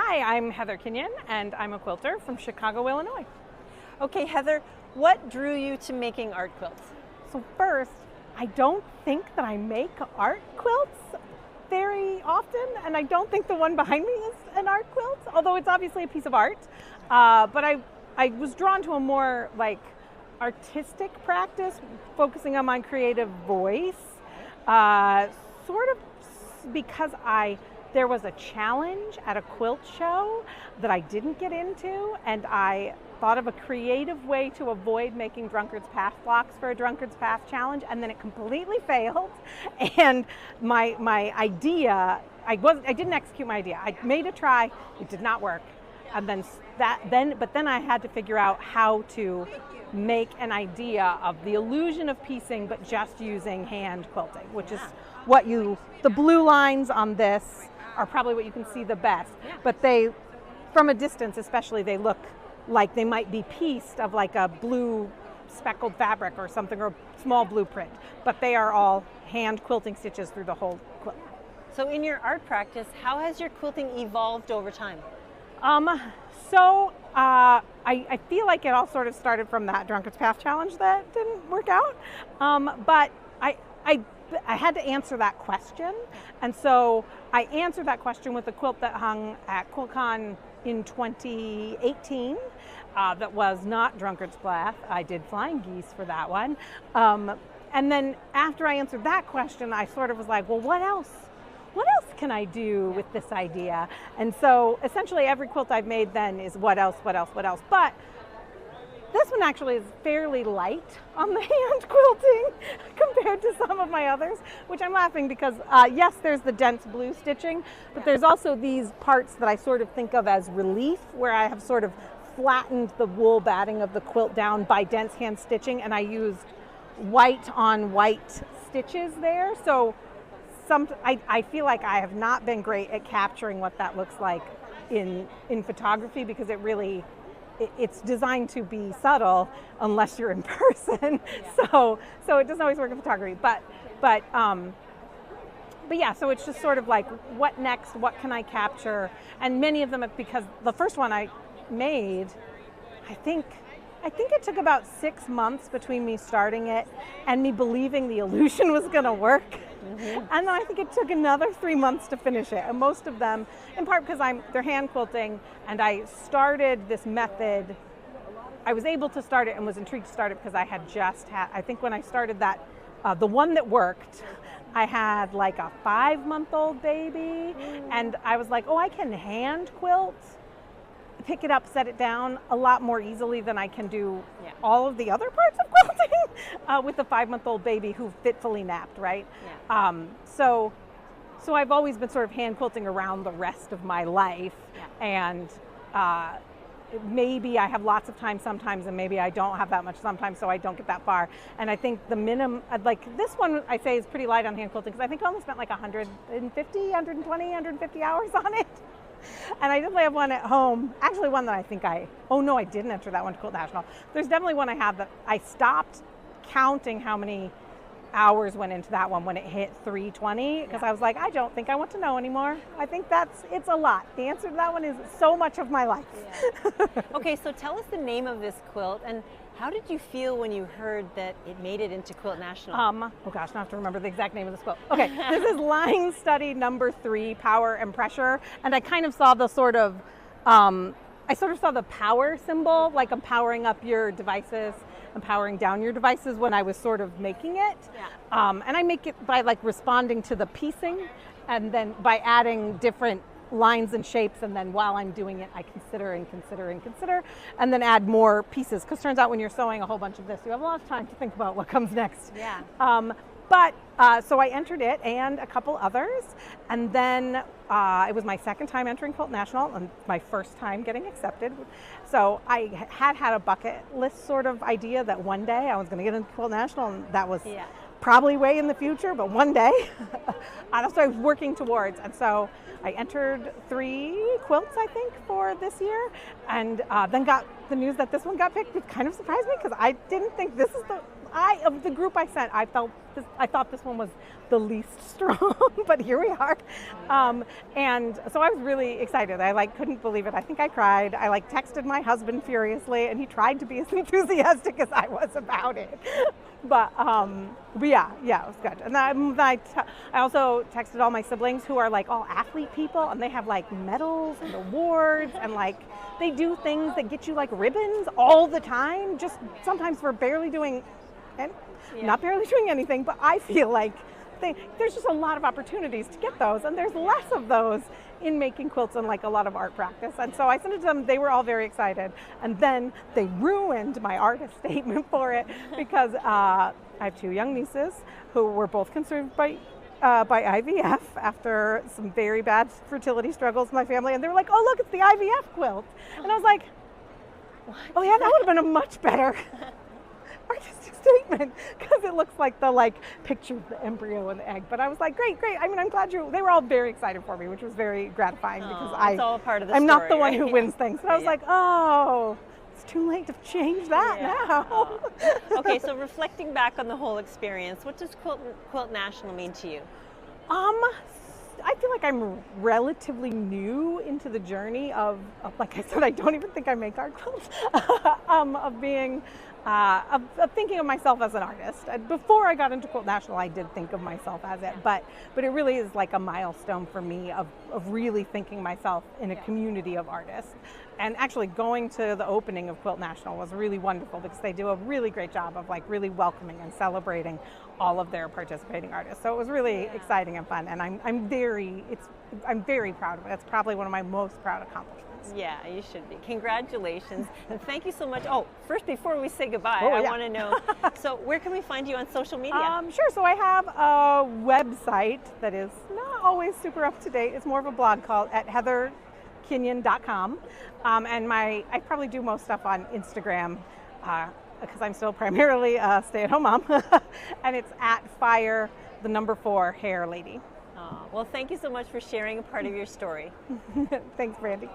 Hi, I'm Heather Kinion, and I'm a quilter from Chicago, Illinois. Okay, Heather, what drew you to making art quilts? So first, I don't think that I make art quilts very often, and I don't think the one behind me is an art quilt, although it's obviously a piece of art. But I was drawn to a more like artistic practice, focusing on my creative voice, sort of because there was a challenge at a quilt show that I didn't get into, and I thought of a creative way to avoid making Drunkard's Path blocks for a Drunkard's Path challenge, and then it completely failed. And my idea, I didn't execute my idea. I made a try, it did not work, and but then I had to figure out how to make an idea of the illusion of piecing, but just using hand quilting, which is what the blue lines on this are probably what you can see the best. But they, from a distance especially, they look like they might be pieced of like a blue speckled fabric or something, or a small blueprint, but they are all hand quilting stitches through the whole quilt. So in your art practice, how has your quilting evolved over time? I feel like it all sort of started from that Drunkard's Path challenge that didn't work out. But I had to answer that question. And so I answered that question with a quilt that hung at QuiltCon in 2018 that was not Drunkard's Path. I did flying geese for that one. And then after I answered that question, I sort of was like, well, what else? What else can I do with this idea? And so essentially every quilt I've made then is what else, what else, what else. But this one actually is fairly light on the hand quilting compared to some of my others, which I'm laughing because yes, there's the dense blue stitching, but there's also these parts that I sort of think of as relief, where I have sort of flattened the wool batting of the quilt down by dense hand stitching, and I used white on white stitches there. So I feel like I have not been great at capturing what that looks like in photography, because it's designed to be subtle unless you're in person. So it doesn't always work in photography. But yeah, so it's just sort of like, what next? What can I capture? And many of them, because the first one I made, I think it took about 6 months between me starting it and me believing the illusion was going to work. Mm-hmm. And then I think it took another 3 months to finish it. And most of them, in part because they're hand quilting, and I started this method. I was able to start it and was intrigued to start it because I think when I started that, the one that worked, I had like a 5-month-old baby, and I was like, oh, I can hand quilt, pick it up, set it down a lot more easily than I can do all of the other parts of quilting with a 5-month-old baby who fitfully napped, right? Yeah. So I've always been sort of hand quilting around the rest of my life, and maybe I have lots of time sometimes, and maybe I don't have that much sometimes, so I don't get that far. And I think the minimum, like this one I say is pretty light on hand quilting, because I think I only spent like 150 hours on it. And I definitely have one at home, actually one that I didn't enter that one to Quilt National. There's definitely one I have that I stopped counting how many hours went into that one when it hit 320, because I was like, I don't think I want to know anymore. I think it's a lot. The answer to that one is so much of my life. Yeah. Okay, so tell us the name of this quilt, and how did you feel when you heard that it made it into Quilt National? Oh gosh, now I have to remember the exact name of this quilt. Okay, this is line study number 3, power and pressure. And I kind of saw the saw the power symbol, like empowering up your devices, empowering down your devices, when I was sort of making it. Yeah. And I make it by like responding to the piecing, and then by adding different lines and shapes, and then while I'm doing it, I consider, and then add more pieces, because turns out when you're sewing a whole bunch of this, you have a lot of time to think about what comes next. Yeah. So I entered it and a couple others, and then it was my second time entering Quilt National and my first time getting accepted. So I had a bucket list sort of idea that one day I was going to get into Quilt National, and that was probably way in the future, but one day. So I was working towards, and so I entered 3 quilts, I think, for this year, and then got the news that this one got picked. It kind of surprised me, because I didn't think of the group I sent, I thought this one was the least strong, but here we are. And so I was really excited. I couldn't believe it. I think I cried. I texted my husband furiously, and he tried to be as enthusiastic as I was about it. But yeah, it was good. And I also texted all my siblings who are all athlete people, and they have medals and awards, and they do things that get you ribbons all the time, just sometimes for barely doing, and not barely doing anything, but I feel there's just a lot of opportunities to get those, and there's less of those in making quilts and a lot of art practice. And so I sent it to them. They were all very excited, and then they ruined my artist statement for it because I have 2 young nieces who were both conceived by IVF after some very bad fertility struggles in my family, and they were like, "Oh, look, it's the IVF quilt," and I was like, "What? Oh yeah, that would have been a much better artistic statement because it looks like the picture of the embryo and the egg." But I was like, great. I mean, I'm glad they were all very excited for me, which was very gratifying because it's all part of the I'm story, not the one right? who wins things. But I was like, oh, it's too late to change that now. Okay, so reflecting back on the whole experience, what does Quilt National mean to you? I feel like I'm relatively new into the journey of like I said, I don't even think I make art quilts, of being, of thinking of myself as an artist. Before I got into Quilt National, I did think of myself as it, but it really is like a milestone for me of really thinking myself in a community of artists. And actually going to the opening of Quilt National was really wonderful because they do a really great job of really welcoming and celebrating all of their participating artists. So it was really exciting and fun, and I'm very proud of it. It's probably one of my most proud accomplishments. Yeah, you should be. Congratulations, and thank you so much. Oh, first, before we say goodbye, I want to know, so where can we find you on social media? Sure, so I have a website that is not always super up to date. It's more of a blog called at heatherkinion.com, and I probably do most stuff on Instagram, because I'm still primarily a stay-at-home mom, and it's at fire4 hair lady. Well, thank you so much for sharing a part of your story. Thanks, Brandy.